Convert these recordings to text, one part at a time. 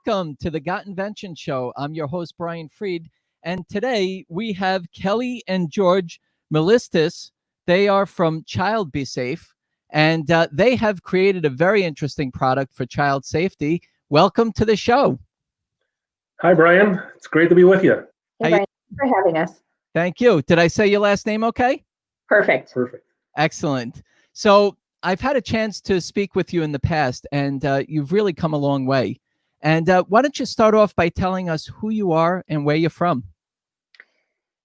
welcome to the Invention show. I'm your host, Brian Freed, and today we have Kelly and George Melistas. They are from Child Be Safe, and they have created a very interesting product for child safety. Welcome to the show. Hi, Brian. It's great to be with you. Hey, Brian, thanks for having us. Thank you. Did I say your last name okay? Perfect. Excellent. So I've had a chance to speak with you in the past, and you've really come a long way. And why don't you start off by telling us who you are and where you're from?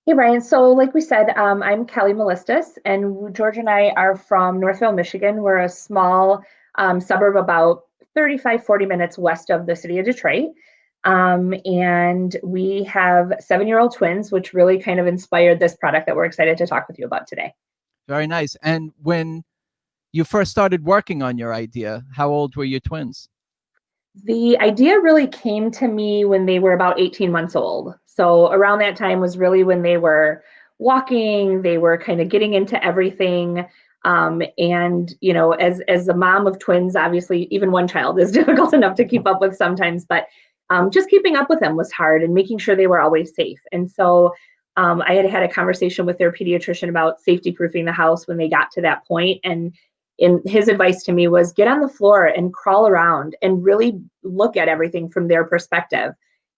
Hey, Brian. So like we said, I'm Kelly Melistas, and George and I are from Northville, Michigan. We're a small suburb about 35, 40 minutes west of the city of Detroit. And we have 7-year-old twins, which really kind of inspired this product that we're excited to talk with you about today. Very nice. And when you first started working on your idea, how old were your twins? The idea really came to me when they were about 18 months old. So around that time was really when they were walking, they were kind of getting into everything. And, you know, as a mom of twins, obviously, even one child is difficult enough to keep up with sometimes, but just keeping up with them was hard and making sure they were always safe. And so I had a conversation with their pediatrician about safety proofing the house when they got to that point. And his advice to me was get on the floor and crawl around and really look at everything from their perspective.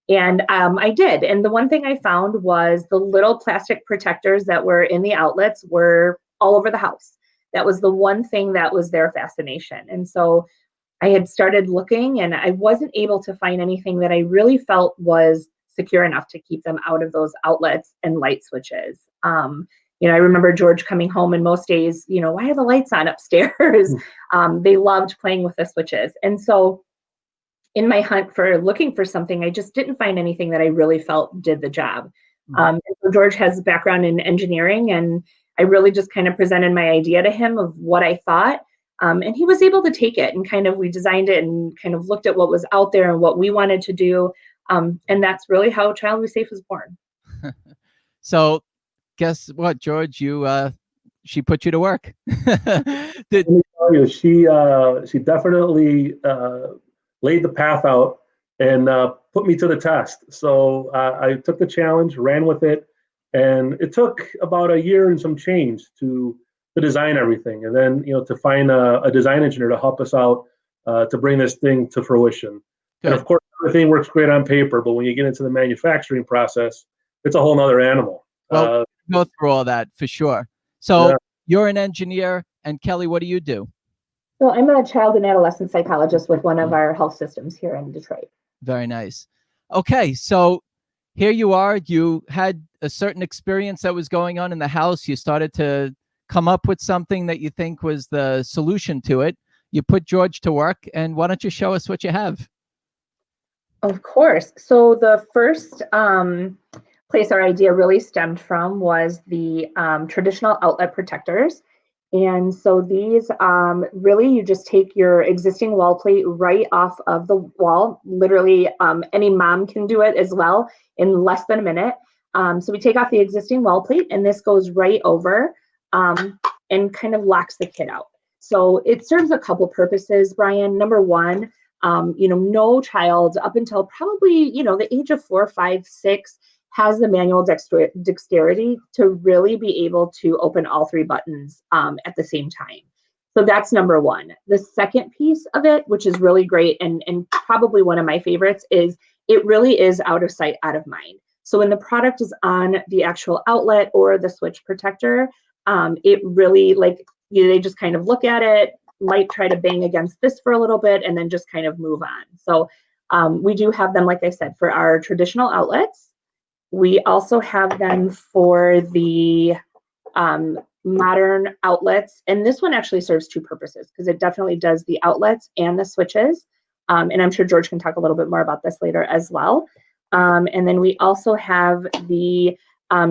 And I did. And the one thing I found was the little plastic protectors that were in the outlets were all over the house. That was the one thing that was their fascination. And so I had started looking, and I wasn't able to find anything that I really felt was secure enough to keep them out of those outlets and light switches. You know, I remember George coming home, and most days, you know, why are the lights on upstairs? They loved playing with the switches. And so in my hunt for looking for something, I just didn't find anything that I really felt did the job. So George has a background in engineering, and I really just kind of presented my idea to him of what I thought. And he was able to take it, and kind of we designed it and kind of looked at what was out there and what we wanted to do. And that's really how Child Be Safe was born. So guess what, George? She put you to work. Let me tell you, she definitely laid the path out and put me to the test. So I took the challenge, ran with it, and it took about a year and some change to design everything, and then to find a design engineer to help us out to bring this thing to fruition. Good. And of course, everything works great on paper, but when you get into the manufacturing process, it's a whole nother animal. Well, go through all that for sure. So you're an engineer, and Kelly, what do you do? So I'm a child and adolescent psychologist with one of our health systems here in Detroit. Very nice. Okay, so here you are. You had a certain experience that was going on in the house. You started to come up with something that you think was the solution to it. You put George to work, and why don't you show us what you have? Of course. So the first place our idea really stemmed from was the traditional outlet protectors. And so these really, you just take your existing wall plate right off of the wall. Literally, any mom can do it as well in less than a minute. So we take off the existing wall plate, and this goes right over and kind of locks the kid out. So it serves a couple purposes, Brian. Number one, no child up until probably, the age of 4, 5, 6 has the manual dexterity to really be able to open all 3 buttons at the same time. So that's number one. The second piece of it, which is really great and probably one of my favorites, is it really is out of sight, out of mind. So when the product is on the actual outlet or the switch protector, it really they just kind of look at it, might try to bang against this for a little bit, and then just kind of move on. So we do have them, like I said, for our traditional outlets. We also have them for the modern outlets. And this one actually serves 2 purposes because it definitely does the outlets and the switches. And I'm sure George can talk a little bit more about this later as well. And then we also have the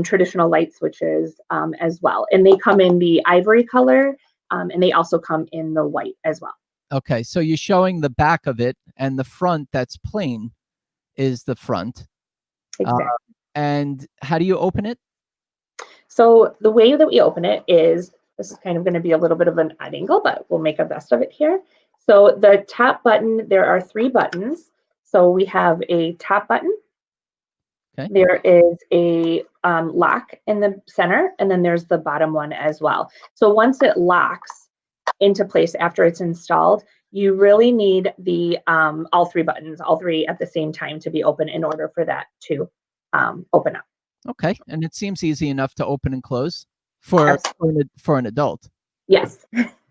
traditional light switches as well. And they come in the ivory color, and they also come in the white as well. Okay, so you're showing the back of it, and the front that's plain is the front. Exactly. And how do you open it? So the way that we open it is, this is kind of going to be a little bit of an odd angle, but we'll make a best of it here. So the top button, there are 3 buttons. So we have a top button. Okay. There is a lock in the center, and then there's the bottom one as well. So once it locks into place after it's installed, you really need the all three buttons, all three at the same time to be open in order for that to open up. Okay. And it seems easy enough to open and close for an adult. Yes.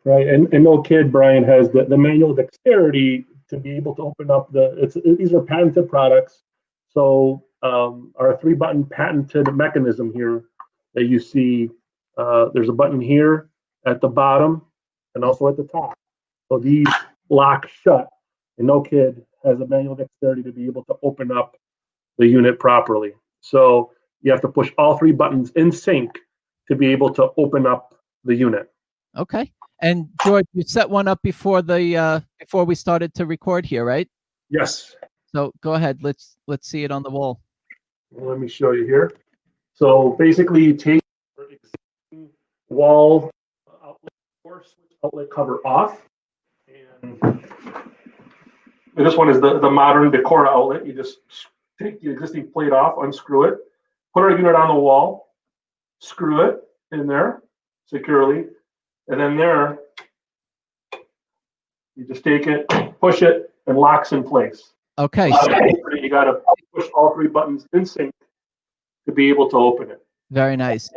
Right, and no kid, Brian, has the manual dexterity to be able to open up these are patented products. So our 3-button patented mechanism here that you see, there's a button here at the bottom and also at the top. So these lock shut, and no kid has a manual dexterity to be able to open up the unit properly. So you have to push all 3 buttons in sync to be able to open up the unit. Okay. And George, you set one up before we started to record here, right? Yes. So go ahead. Let's see it on the wall. Well, let me show you here. So basically, you take your existing wall outlet or switch outlet cover off, and this one is the modern Decora outlet. You just take the existing plate off, unscrew it, put our unit on the wall, screw it in there securely, and then there you just take it, push it, and locks in place. Okay. You got to push all 3 buttons in sync to be able to open it. Very nice.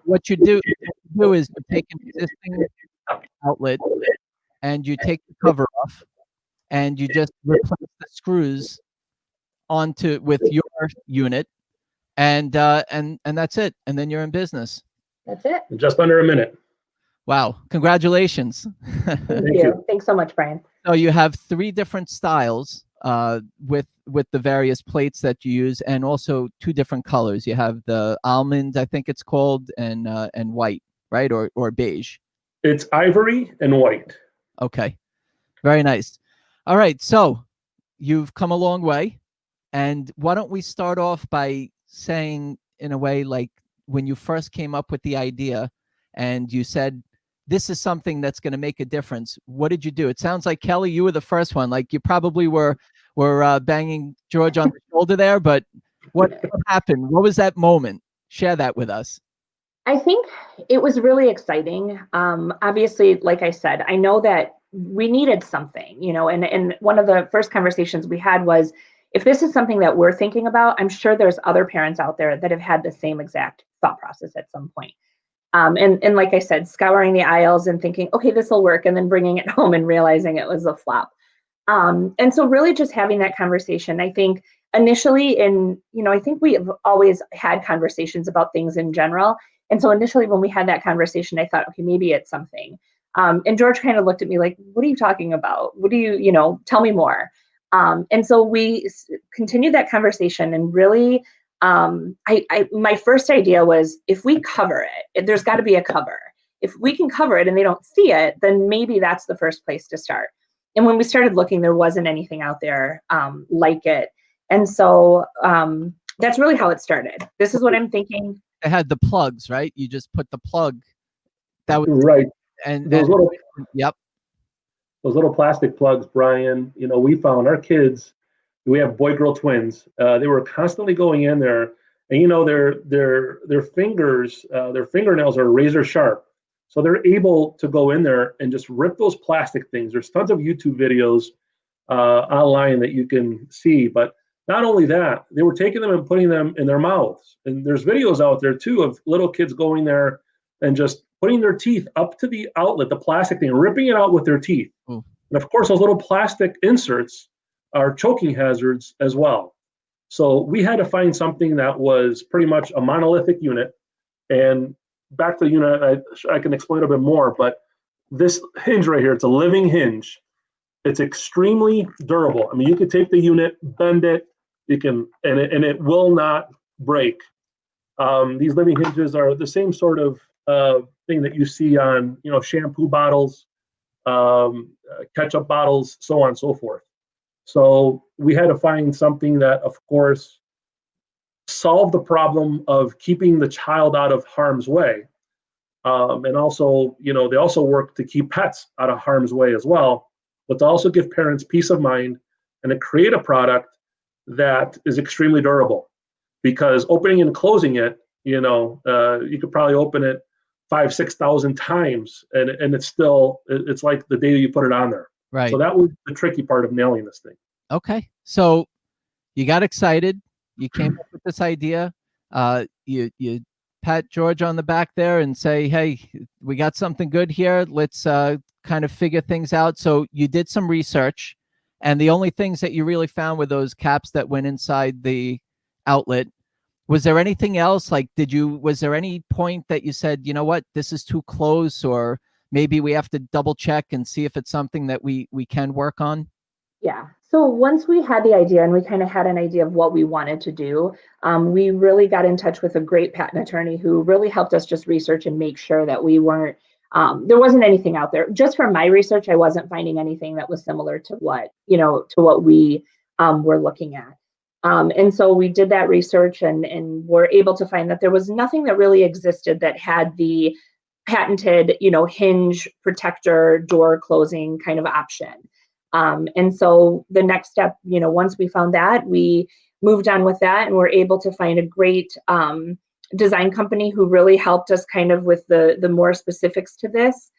What you do is you take an existing outlet and you take the cover off and you just replace the screws with your unit, and that's it. And then you're in business. That's it. In just under a minute. Wow! Congratulations. Thank you. Thanks so much, Brian. So you have 3 different styles with the various plates that you use, and also 2 different colors. You have the almond, I think it's called, and white, right, or beige. It's ivory and white. Okay, very nice. All right, so you've come a long way, and why don't we start off by saying, in a way, like when you first came up with the idea, and you said, this is something that's going to make a difference. What did you do? It sounds like, Kelly, you were the first one. Like you probably were banging George on the shoulder there, but what happened? What was that moment? Share that with us. I think it was really exciting. Obviously, like I said, I know that we needed something, and one of the first conversations we had was, if this is something that we're thinking about, I'm sure there's other parents out there that have had the same exact thought process at some point. And like I said, scouring the aisles and thinking, okay, this will work, and then bringing it home and realizing it was a flop. And so really just having that conversation, I think initially I think we have always had conversations about things in general. And so initially when we had that conversation, I thought, okay, maybe it's something. And George kind of looked at me like, what are you talking about? What do you, tell me more. And so we continued that conversation, and really, my first idea was, if we cover it, there's got to be a cover. If we can cover it and they don't see it, then maybe that's the first place to start. And when we started looking, there wasn't anything out there like it. And so that's really how it started. This is what I'm thinking. It had the plugs, right? You just put the plug. That was right. And yep. Those little plastic plugs, Brian, we found our kids, we have boy-girl twins. They were constantly going in there, and their fingers, their fingernails are razor sharp. So they're able to go in there and just rip those plastic things. There's tons of YouTube videos online that you can see. But not only that, they were taking them and putting them in their mouths. And there's videos out there too of little kids going there and just putting their teeth up to the outlet, the plastic thing, ripping it out with their teeth. And of course, those little plastic inserts are choking hazards as well. So we had to find something that was pretty much a monolithic unit. And back to the unit, I can explain a bit more, but this hinge right here, it's a living hinge. It's extremely durable. I mean, you could take the unit, bend it, and it will not break. These living hinges are the same sort of thing that you see on, shampoo bottles, ketchup bottles, so on and so forth. So we had to find something that, of course, solved the problem of keeping the child out of harm's way. And also, they also work to keep pets out of harm's way as well, but to also give parents peace of mind and to create a product that is extremely durable. Because opening and closing it, you could probably open it 5,000-6,000 times, and it's like the day you put it on there. Right. So that was the tricky part of nailing this thing. Okay. So you got excited. You came up with this idea. You pat George on the back there and say, hey, we got something good here. Let's kind of figure things out. So you did some research, and the only things that you really found were those caps that went inside the outlet. Was there anything else? Like, was there any point that you said, you know what, this is too close, or maybe we have to double check and see if it's something that we can work on? Yeah. So once we had the idea and we kind of had an idea of what we wanted to do, we really got in touch with a great patent attorney who really helped us just research and make sure that we weren't, there wasn't anything out there. Just from my research, I wasn't finding anything that was similar to what we were looking at. And so we did that research and were able to find that there was nothing that really existed that had the patented, hinge protector door closing kind of option. And so the next step, once we found that, we moved on with that and were able to find a great design company who really helped us kind of with the more specifics to this.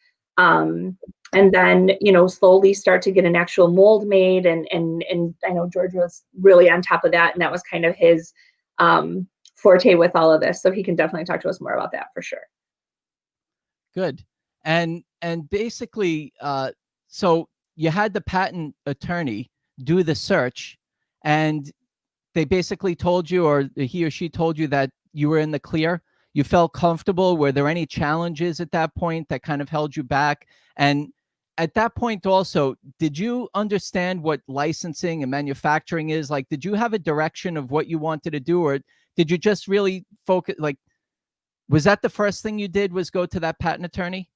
And then, slowly start to get an actual mold made. And I know George was really on top of that. And that was kind of his forte with all of this. So he can definitely talk to us more about that for sure. Good. And basically, so you had the patent attorney do the search, and they basically told you, or he or she told you, that you were in the clear. You felt comfortable. Were there any challenges at that point that kind of held you back? And at that point also, did you understand what licensing and manufacturing is? Like, did you have a direction of what you wanted to do, or did you just really focus? Like, was that the first thing you did, was go to that patent attorney?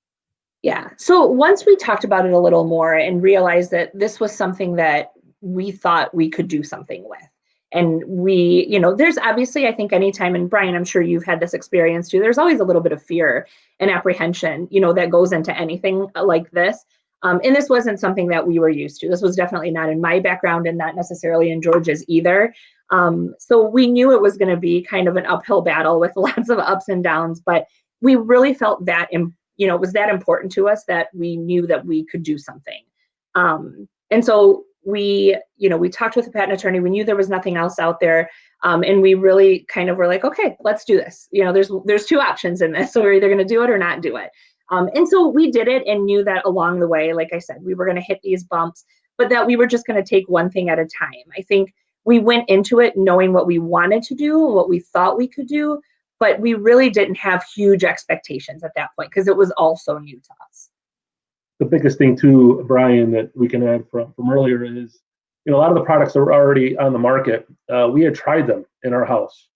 Yeah. So once we talked about it a little more and realized that this was something that we thought we could do something with. And we, there's obviously, I think anytime, and Brian, I'm sure you've had this experience too, there's always a little bit of fear and apprehension, that goes into anything like this. And this wasn't something that we were used to. This was definitely not in my background and not necessarily in George's either. So we knew it was going to be kind of an uphill battle with lots of ups and downs, but we really felt that it was that important to us that we knew that we could do something. And so we talked with the patent attorney. We knew there was nothing else out there. And we really kind of were like, okay, let's do this. There's two options in this. So we're either going to do it or not do it. And so we did it and knew that along the way, like I said, we were going to hit these bumps, but that we were just going to take one thing at a time. I think we went into it knowing what we wanted to do, what we thought we could do, but we really didn't have huge expectations at that point because it was all so new to us. The biggest thing too, Brian, that we can add from earlier is, a lot of the products that were already on the market, we had tried them in our house,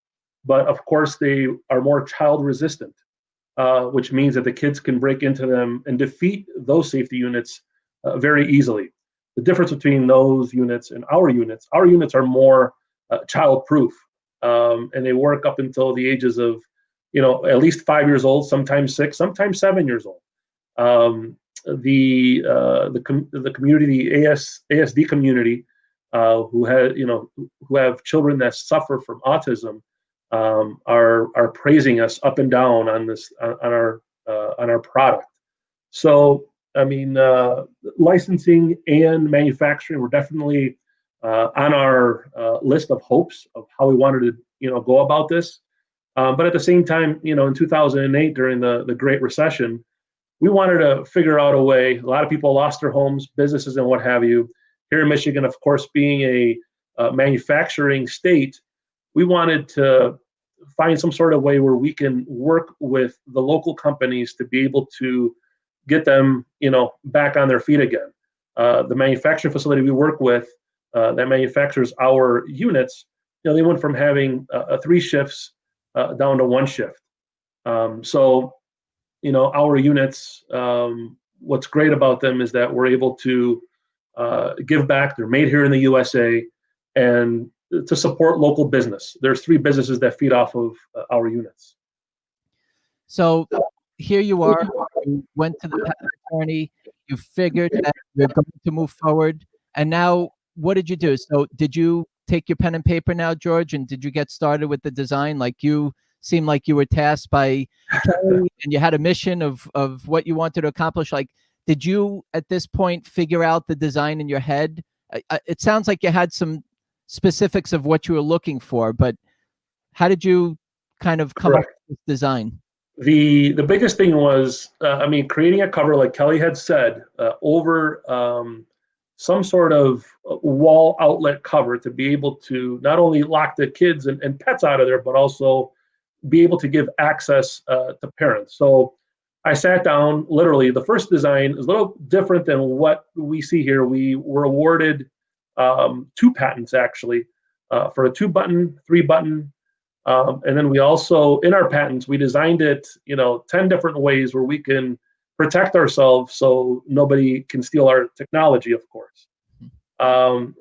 but of course they are more child resistant, which means that the kids can break into them and defeat those safety units very easily. The difference between those units and our units are more child proof. And they work up until the ages of, at least 5 years old, sometimes 6, sometimes 7 years old. The community, the ASD community, who have children that suffer from autism, are praising us up and down on this on our product. So I mean, licensing and manufacturing were definitely on our list of hopes of how we wanted to, go about this. But at the same time, in 2008, during the Great Recession, we wanted to figure out a way. A lot of people lost their homes, businesses, and what have you. Here in Michigan, of course, being a manufacturing state, we wanted to find some sort of way where we can work with the local companies to be able to get them, back on their feet again. The manufacturing facility we work with that manufactures our units, they went from having 3 shifts down to 1 shift. So, our units, what's great about them is that we're able to give back. They're made here in the USA, and to support local business. There's 3 businesses that feed off of our units. So here you are. You went to the patent attorney. You figured that you're going to move forward, and now what did you do? So did you take your pen and paper now, George, and did you get started with the design? Like, you seemed like you were tasked by Kelly and you had a mission of what you wanted to accomplish. Like, did you at this point figure out the design in your head? It sounds like you had some specifics of what you were looking for, but how did you kind of come up Correct. with this design? The biggest thing was, creating a cover, like Kelly had said, over some sort of wall outlet cover to be able to not only lock the kids and pets out of there, but also be able to give access to parents. So I sat down. Literally, the first design is a little different than what we see here. We were awarded 2 patents actually for a 2-button, 3-button. And then we also, in our patents, we designed it, 10 different ways where we can protect ourselves so nobody can steal our technology, of course.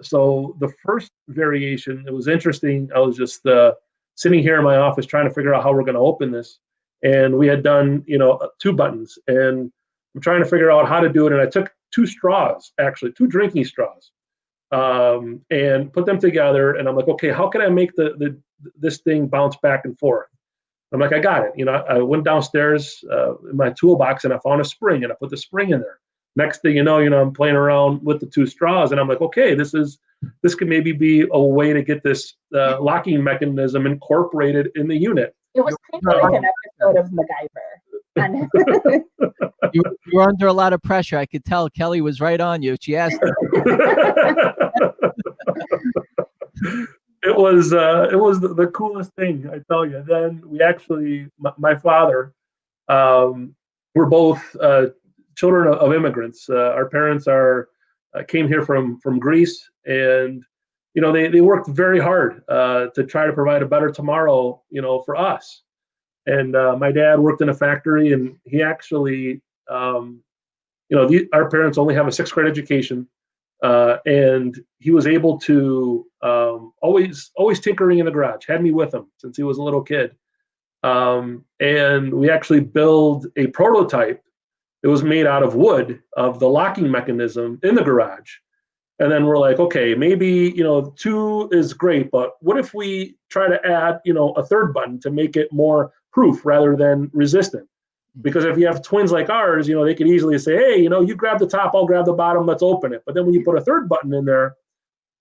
So the first variation, it was interesting. I was just sitting here in my office trying to figure out how we're going to open this. And we had done, 2 buttons. And I'm trying to figure out how to do it. And I took 2 straws, actually, 2 drinking straws, and put them together. And I'm like, okay, how can I make this thing bounce back and forth? I'm like, I got it. I went downstairs in my toolbox and I found a spring and I put the spring in there. Next thing you know, I'm playing around with the 2 straws and I'm like, okay, this could maybe be a way to get this locking mechanism incorporated in the unit. It was kind of like an episode of MacGyver. You were under a lot of pressure. I could tell Kelly was right on you. She asked. It was the coolest thing, I tell you. Then we actually, my father, we're both children of immigrants. Our parents came here from Greece, and they worked very hard to try to provide a better tomorrow, for us. And my dad worked in a factory, and he actually, our parents only have a 6th grade education. And he was able to always tinkering in the garage, had me with him since he was a little kid. And we actually built a prototype that was made out of wood of the locking mechanism in the garage. And then we're like, okay, maybe, 2 is great, but what if we try to add, a 3rd button to make it more proof rather than resistant? Because if you have twins like ours, they can easily say, hey, you grab the top, I'll grab the bottom, let's open it. But then when you put a 3rd button in there,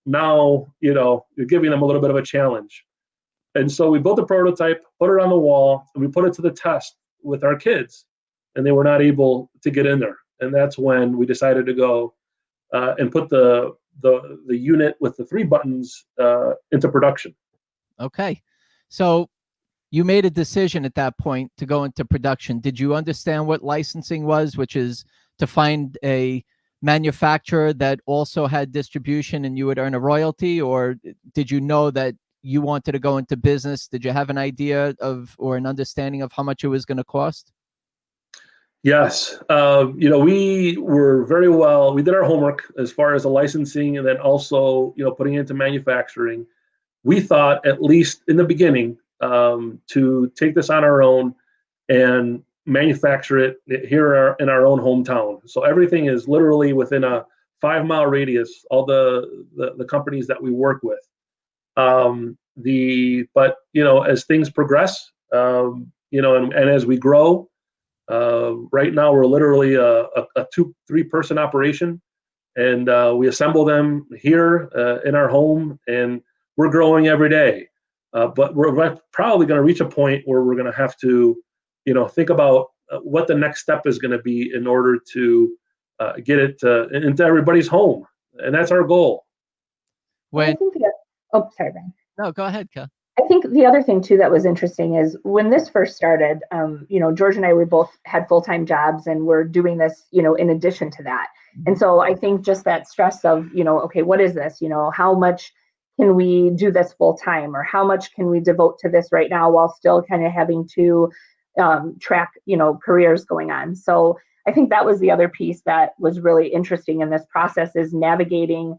now, you're giving them a little bit of a challenge. And so we built a prototype, put it on the wall, and we put it to the test with our kids, and they were not able to get in there. And that's when we decided to go and put the unit with the 3 buttons into production. Okay. So you made a decision at that point to go into production. Did you understand what licensing was, which is to find a manufacturer that also had distribution and you would earn a royalty? Or did you know that you wanted to go into business? Did you have an idea or an understanding of how much it was going to cost? Yes. We were we did our homework as far as the licensing and then also, putting it into manufacturing. We thought, at least in the beginning, to take this on our own and manufacture it here in our own hometown. So everything is literally within a 5-mile radius, all the companies that we work with. But as things progress, and as we grow, right now we're literally a 2-3 person operation, and we assemble them here in our home, and we're growing every day. But we're probably going to reach a point where we're going to have to, think about what the next step is going to be in order to get it into everybody's home, and that's our goal. Sorry, Ben. No, go ahead, Kel. I think the other thing too that was interesting is when this first started, George and I had full-time jobs and we're doing this, in addition to that. And so I think just that stress of, okay, what is this? How much can we do this full time, or how much can we devote to this right now while still kind of having to track, careers going on. So I think that was the other piece that was really interesting in this process, is navigating,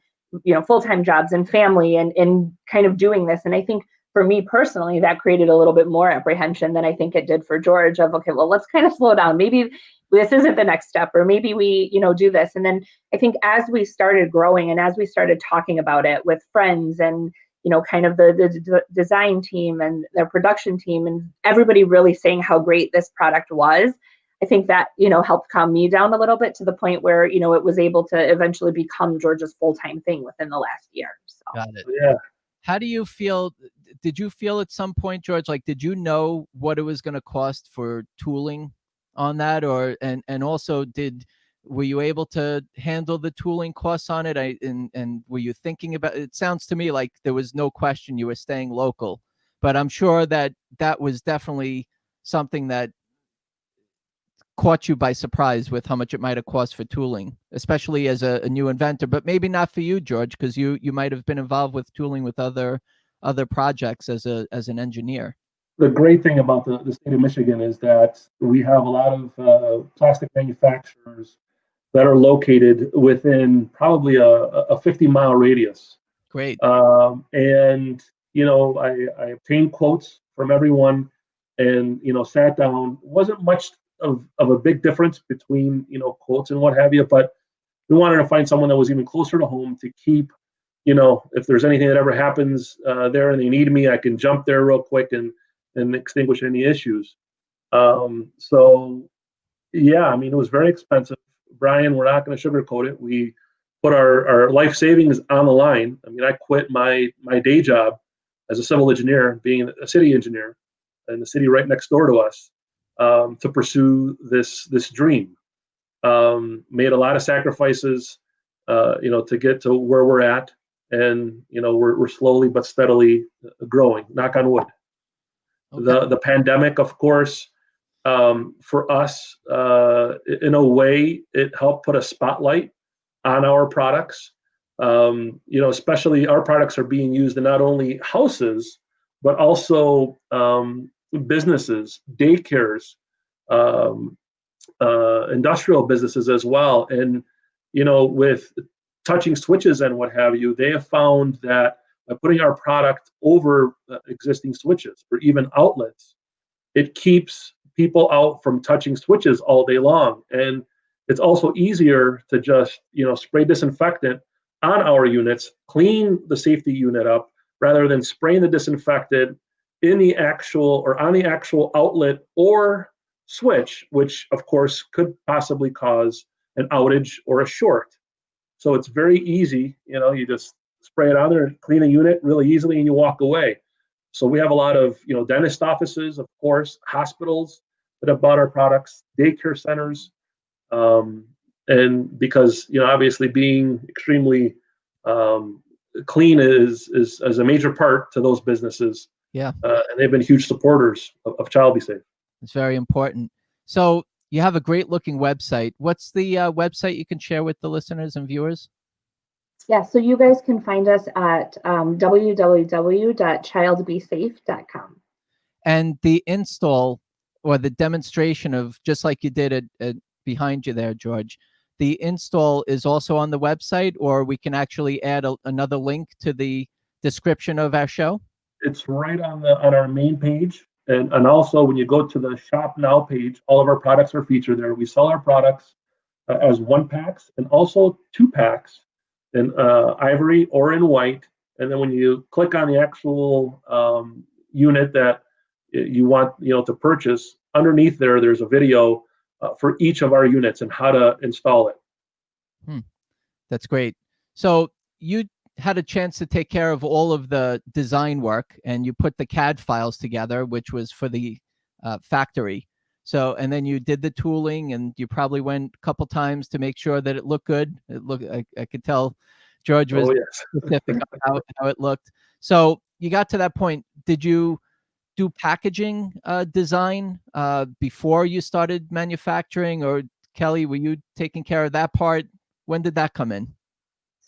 full-time jobs and family and kind of doing this. And I think for me personally, that created a little bit more apprehension than I think it did for George of, okay, well, let's kind of slow down. Maybe this isn't the next step, or maybe we, do this. And then I think as we started growing and as we started talking about it with friends and, kind of the design team and their production team and everybody really saying how great this product was, I think that, helped calm me down a little bit to the point where, it was able to eventually become George's full-time thing within the last year. So. Got it. Yeah. How do you feel? Did you feel at some point, George, like, did you know what it was going to cost for tooling on that? Or, and also were you able to handle the tooling costs on it? And were you thinking about, it sounds to me like there was no question you were staying local, but I'm sure that was definitely something that caught you by surprise with how much it might have cost for tooling, especially as a new inventor, but maybe not for you, George, because you might have been involved with tooling with other projects as an engineer. The great thing about the state of Michigan is that we have a lot of plastic manufacturers that are located within probably a 50-mile radius. Great. And, I obtained quotes from everyone and, sat down. Wasn't much of a big difference between, quotes and what have you, but we wanted to find someone that was even closer to home to keep, if there's anything that ever happens there and they need me, I can jump there real quick and extinguish any issues. So yeah, I mean, it was very expensive. Brian, we're not going to sugarcoat it. We put our life savings on the line. I mean, I quit my day job as a civil engineer, being a city engineer in the city right next door to us, to pursue this dream. Made a lot of sacrifices, to get to where we're at, and we're slowly but steadily growing. Knock on wood. Okay. The pandemic, of course, for us, in a way, it helped put a spotlight on our products. Especially our products are being used in not only houses but also businesses, daycares, industrial businesses as well. And, with touching switches and what have you, they have found that by putting our product over existing switches or even outlets, it keeps people out from touching switches all day long. And it's also easier to just, spray disinfectant on our units, clean the safety unit up, rather than spraying the disinfectant in the actual or on the actual outlet or switch, which of course could possibly cause an outage or a short. So it's very easy, you just spray it on there and clean a unit really easily and you walk away. So we have a lot of, dentist offices, of course, hospitals that have bought our products, daycare centers, and because, obviously being extremely clean is a major part to those businesses. Yeah. And they've been huge supporters of Child Be Safe. It's very important. So you have a great looking website. What's the website you can share with the listeners and viewers? Yeah, so you guys can find us at www.childbesafe.com. And the install or the demonstration of, just like you did at behind you there, George, the install is also on the website, or we can actually add another link to the description of our show? It's right on our main page. And also when you go to the Shop Now page, all of our products are featured there. We sell our products as 1-packs and also 2-packs in ivory or in white. And then when you click on the actual unit that you want to purchase, underneath there's a video for each of our units and how to install it. That's great. So you had a chance to take care of all of the design work, and you put the CAD files together, which was for the factory. So, and then you did the tooling, and you probably went a couple times to make sure that it looked good. I could tell George was specific on how it looked. So you got to that point. Did you do packaging design before you started manufacturing, or Kelly, were you taking care of that part? When did that come in?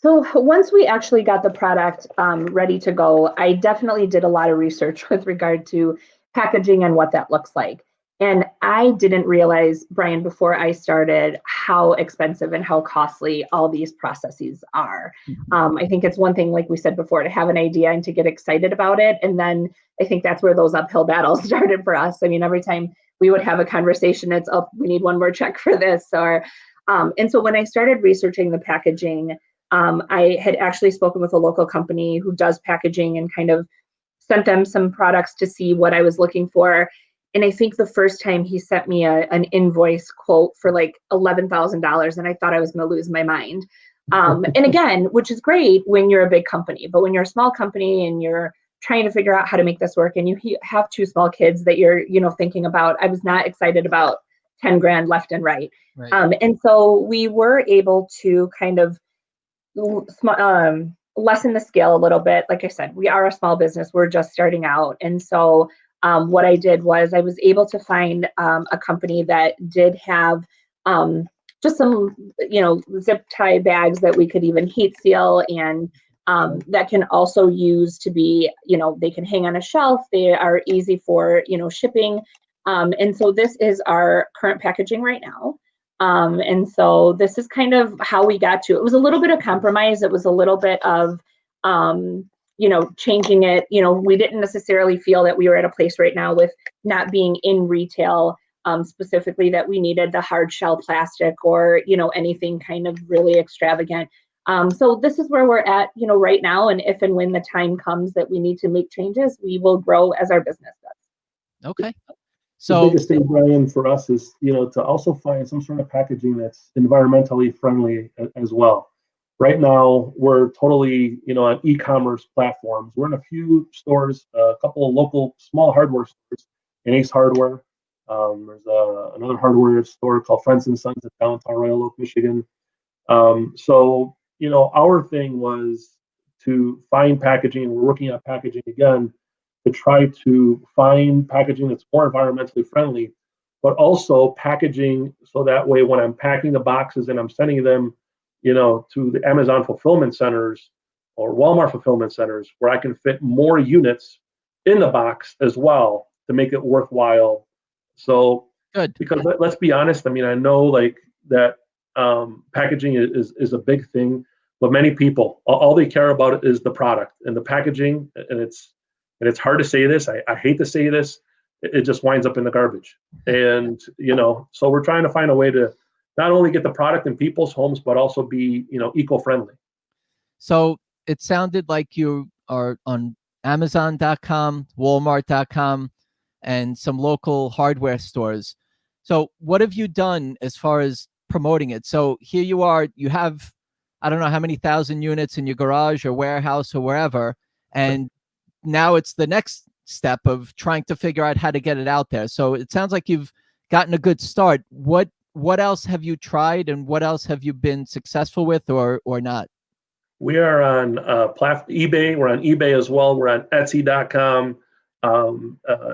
So once we actually got the product ready to go, I definitely did a lot of research with regard to packaging and what that looks like. And I didn't realize, Brian, before I started, how expensive and how costly all these processes are. I think it's one thing, like we said before, to have an idea and to get excited about it. And then I think that's where those uphill battles started for us. I mean, every time we would have a conversation. It's, oh, we need one more check for this. Or, and so when I started researching the packaging, I had actually spoken with a local company who does packaging and kind of sent them some products to see what I was looking for. And I think the first time he sent me an invoice quote for like $11,000, and I thought I was going to lose my mind. And again, which is great when you're a big company, but when you're a small company and you're trying to figure out how to make this work, and you have two small kids that you're, thinking about, I was not excited about 10 grand left and right. Right. And so we were able to kind of lessen the scale a little bit. Like I said, we are a small business. We're just starting out. And so what I did was I was able to find a company that did have just some, zip tie bags that we could even heat seal, and that can also use to be, they can hang on a shelf. They are easy for, shipping. And so this is our current packaging right now. And so this is kind of how we got to it. It was a little bit of compromise. It was a little bit of, changing it. We didn't necessarily feel that we were at a place right now with not being in retail, specifically, that we needed the hard shell plastic or, anything kind of really extravagant. So this is where we're at, right now. And if and when the time comes that we need to make changes, we will grow as our business does. Okay. The So biggest thing, Brian, for us is, to also find some sort of packaging that's environmentally friendly as well. Right now, we're totally, on e-commerce platforms. We're in a few stores, a couple of local small hardware stores, in Ace Hardware. There's another hardware store called Friends and Sons in downtown Royal Oak, Michigan. So, our thing was to find packaging, and we're working on packaging again, to try to find packaging that's more environmentally friendly, but also packaging so that way when I'm packing the boxes and I'm sending them, to the Amazon fulfillment centers or Walmart fulfillment centers, where I can fit more units in the box as well to make it worthwhile. So, good. because let's be honest, I mean, I know like that packaging is a big thing, but many people, all they care about is the product and the packaging, and it's hard to say this. I hate to say this. It just winds up in the garbage. And, so we're trying to find a way to not only get the product in people's homes, but also be, eco-friendly. So it sounded like you are on Amazon.com, Walmart.com, and some local hardware stores. So what have you done as far as promoting it? So here you are, you have, I don't know how many thousand units in your garage or warehouse or wherever, and now it's the next step of trying to figure out how to get it out there. So it sounds like you've gotten a good start. What else have you tried, and what else have you been successful with or not? We are on eBay. We're on eBay as well. We're on Etsy.com,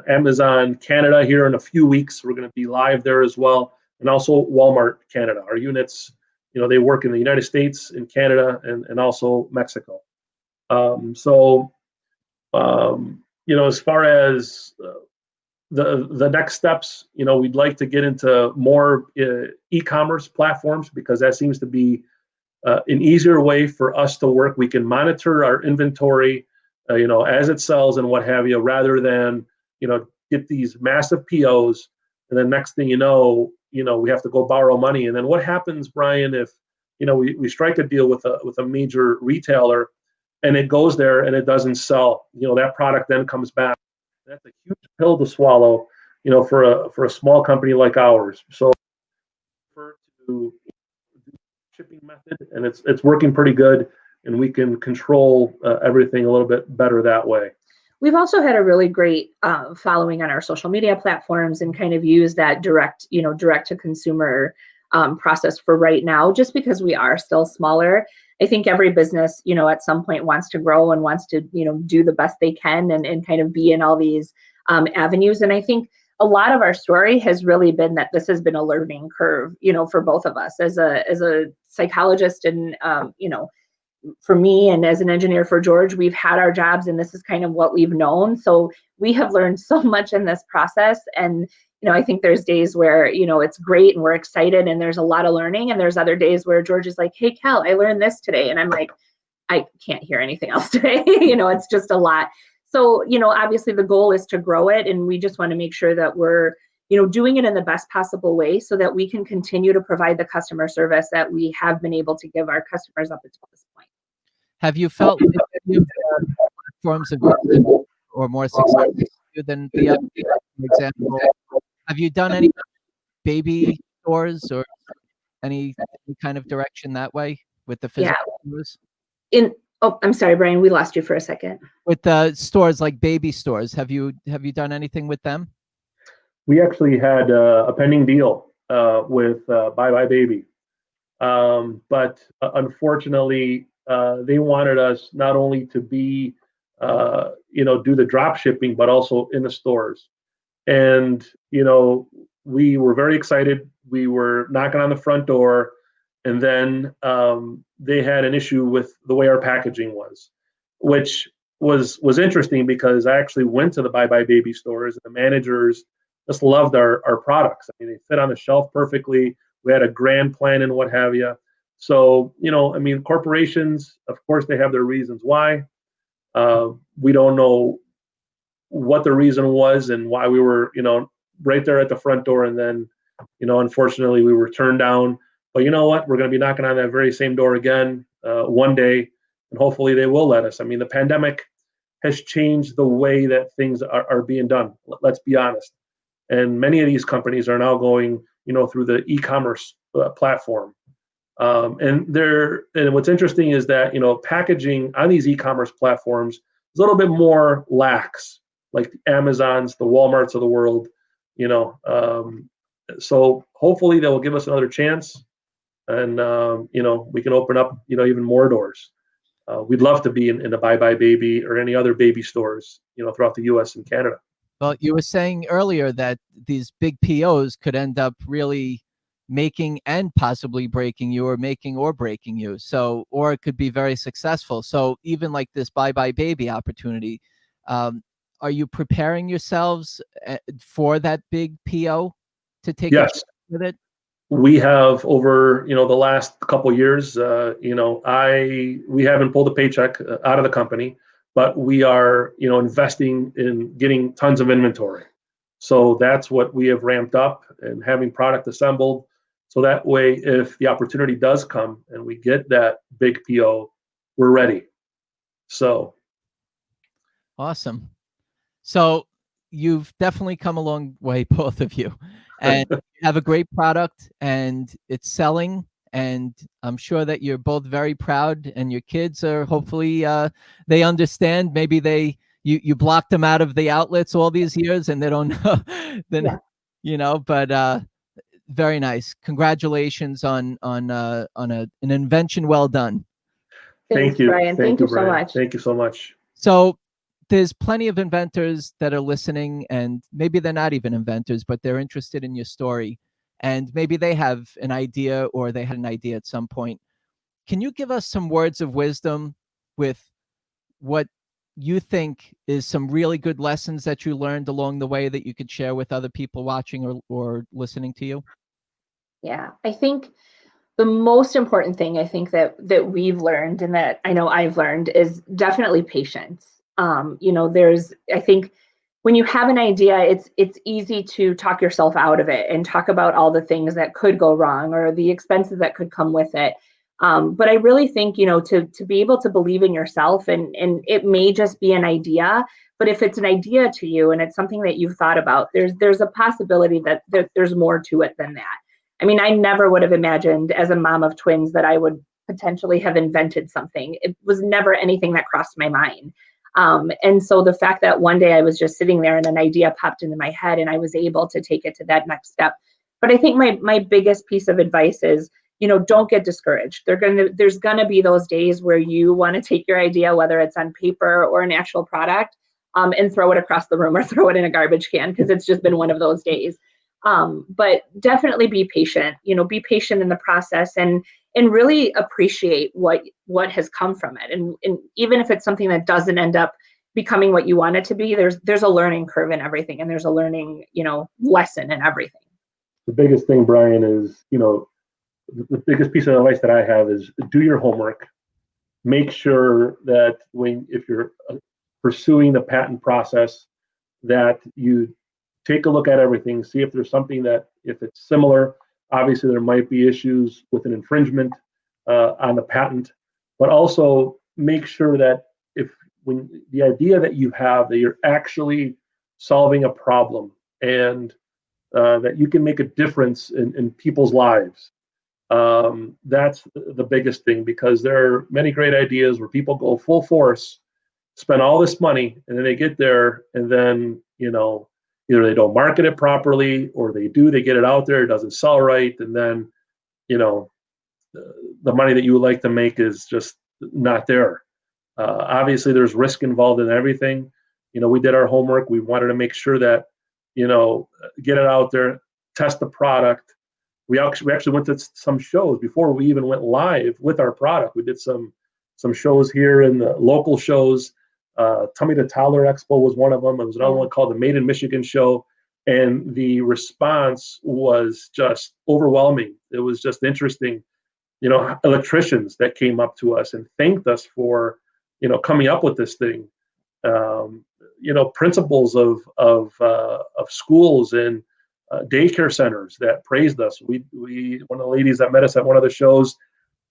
Amazon Canada here in a few weeks. We're going to be live there as well, and also Walmart Canada. Our units, they work in the United States, in Canada, and also Mexico. As far as the next steps, we'd like to get into more e-commerce platforms, because that seems to be an easier way for us to work. We can monitor our inventory, as it sells and what have you, rather than, get these massive POs. And then next thing we have to go borrow money. And then what happens, Brian, if, we strike a deal with a major retailer and it goes there and it doesn't sell, that product then comes back. That's a huge pill to swallow, for a small company like ours. So to shipping method, and it's working pretty good, and we can control everything a little bit better that way. We've also had a really great following on our social media platforms, and kind of use that direct to consumer process for right now, just because we are still smaller. I think every business, at some point wants to grow and wants to, do the best they can, and kind of be in all these avenues. And I think a lot of our story has really been that this has been a learning curve, for both of us as a psychologist, and, for me, and as an engineer for George. We've had our jobs, and this is kind of what we've known. So we have learned so much in this process. And, I think there's days where, it's great and we're excited and there's a lot of learning. And there's other days where George is like, hey, Cal, I learned this today. And I'm like, I can't hear anything else today. It's just a lot. So, obviously the goal is to grow it, and we just want to make sure that we're, doing it in the best possible way so that we can continue to provide the customer service that we have been able to give our customers up until this point. Have you felt like any of the platforms have been or more successful than the other? For example, have you done any baby stores or any kind of direction that way with the physical stores? I'm sorry, Brian, we lost you for a second. With the stores like baby stores, have you done anything with them? We actually had a pending deal with Bye Bye Baby, but unfortunately, they wanted us not only to be, do the drop shipping, but also in the stores. And we were very excited. We were knocking on the front door, and then they had an issue with the way our packaging was, which was interesting because I actually went to the Bye Bye Baby stores, and the managers just loved our products. I mean, they fit on the shelf perfectly. We had a grand plan and what have you. So, corporations, of course, they have their reasons why. We don't know what the reason was and why we were, right there at the front door. And then, unfortunately, we were turned down. But you know what? We're going to be knocking on that very same door again one day, and hopefully they will let us. I mean, the pandemic has changed the way that things are being done. Let's be honest. And many of these companies are now going, through the e-commerce platform. And what's interesting is that, packaging on these e-commerce platforms is a little bit more lax, like the Amazons, the Walmarts of the world, so hopefully they will give us another chance, and, we can open up, even more doors. We'd love to be in a Bye Bye Baby or any other baby stores, throughout the US and Canada. Well, you were saying earlier that these big POs could end up really making and possibly breaking you, or making or breaking you. So, or it could be very successful. So even like this Bye Bye Baby opportunity, are you preparing yourselves for that big PO to take a chance with it? We have over, the last couple of years, we haven't pulled a paycheck out of the company, but we are, investing in getting tons of inventory. So that's what we have ramped up, and having product assembled. So that way, if the opportunity does come and we get that big PO, we're ready. So. Awesome. So you've definitely come a long way, both of you, and you have a great product, and it's selling. And I'm sure that you're both very proud, and your kids are hopefully they understand. Maybe you blocked them out of the outlets all these years, and they don't know. Then but very nice. Congratulations on an invention well done. Thank you, Brian. Thank you so much. Thank you so much. So there's plenty of inventors that are listening, and maybe they're not even inventors, but they're interested in your story. And maybe they have an idea, or they had an idea at some point. Can you give us some words of wisdom with what you think is some really good lessons that you learned along the way that you could share with other people watching or listening to you? Yeah, I think the most important thing I think that we've learned, and that I know I've learned, is definitely patience. I think when you have an idea, it's easy to talk yourself out of it and talk about all the things that could go wrong or the expenses that could come with it. But I really think, to be able to believe in yourself, and it may just be an idea, but if it's an idea to you and it's something that you've thought about, there's a possibility that there's more to it than that. I mean, I never would have imagined as a mom of twins that I would potentially have invented something. It was never anything that crossed my mind. And so the fact that one day I was just sitting there and an idea popped into my head and I was able to take it to that next step. But I think my biggest piece of advice is, don't get discouraged. There's gonna be those days where you want to take your idea, whether it's on paper or an actual product, and throw it across the room or throw it in a garbage can, because it's just been one of those days. But definitely be patient, be patient in the process, and really appreciate what has come from it. And even if it's something that doesn't end up becoming what you want it to be, there's a learning curve in everything, and there's a learning, lesson in everything. The biggest thing, Brian, is, the biggest piece of advice that I have is do your homework. Make sure that if you're pursuing the patent process, that you take a look at everything, see if there's something that, if it's similar, obviously there might be issues with an infringement on the patent, but also make sure that when the idea that you have, that you're actually solving a problem, and that you can make a difference in people's lives. That's the biggest thing, because there are many great ideas where people go full force, spend all this money, and then they get there, and then, either they don't market it properly, or they get it out there, it doesn't sell right, and then, the money that you would like to make is just not there. Obviously, there's risk involved in everything. We did our homework. We wanted to make sure that, get it out there, test the product. We actually went to some shows before we even went live with our product. We did some shows here in the local shows. Tummy to Toddler Expo was one of them. There was another one called the Made in Michigan show. And the response was just overwhelming. It was just interesting. Electricians that came up to us and thanked us for, coming up with this thing. Principals of schools and daycare centers that praised us. We one of the ladies that met us at one of the shows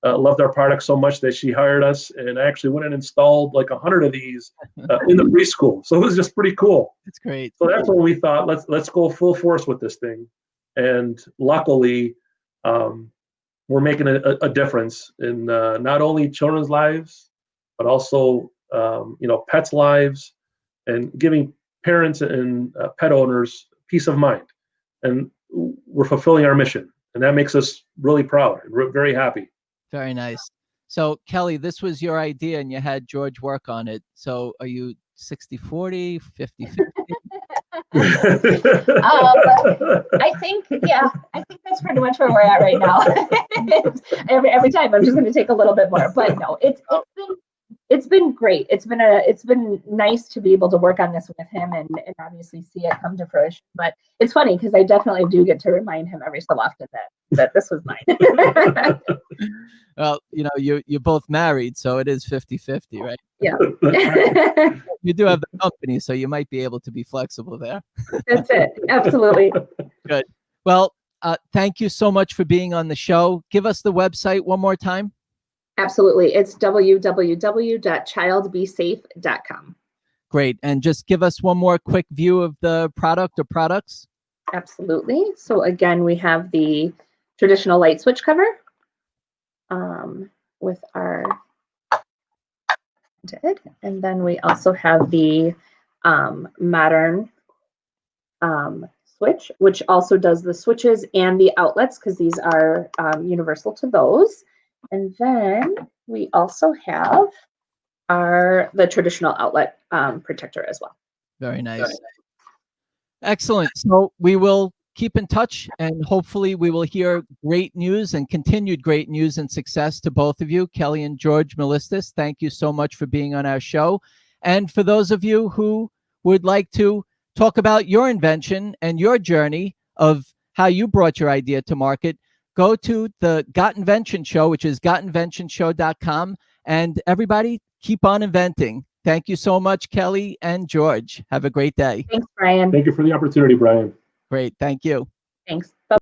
loved our product so much that she hired us and actually went and installed like 100 of these in the preschool. So it was just pretty cool. That's great. So that's when we thought, let's go full force with this thing. And luckily, we're making a difference in not only children's lives, but also pets' lives, and giving parents and pet owners peace of mind. And we're fulfilling our mission, and that makes us really proud and very happy. Very nice. So Kelly, this was your idea and you had George work on it. So are you 60-40, 50-50? I think that's pretty much where we're at right now. every time I'm just going to take a little bit more, but no, it's been great. It's been nice to be able to work on this with him and obviously see it come to fruition. But it's funny because I definitely do get to remind him every so often that this was mine. Well, you're both married, so it is 50-50, right? Yeah. You do have the company, so you might be able to be flexible there. That's it. Absolutely. Good. Well, thank you so much for being on the show. Give us the website one more time. Absolutely. It's www.childbesafe.com. Great. And just give us one more quick view of the product or products. Absolutely. So again, we have the traditional light switch cover with our and then we also have the modern switch, which also does the switches and the outlets, because these are universal to those. And then we also have the traditional outlet protector as well. Very nice. Excellent. So we will keep in touch, and hopefully we will hear great news and continued great news and success to both of you. Kelly and George Melistas, thank you so much for being on our show. And for those of you who would like to talk about your invention and your journey of how you brought your idea to market, go to the Got Invention show, which is gotinventionshow.com. And everybody, keep on inventing. Thank you so much, Kelly and George. Have a great day. Thanks, Brian. Thank you for the opportunity, Brian. Great. Thank you. Thanks. Bye.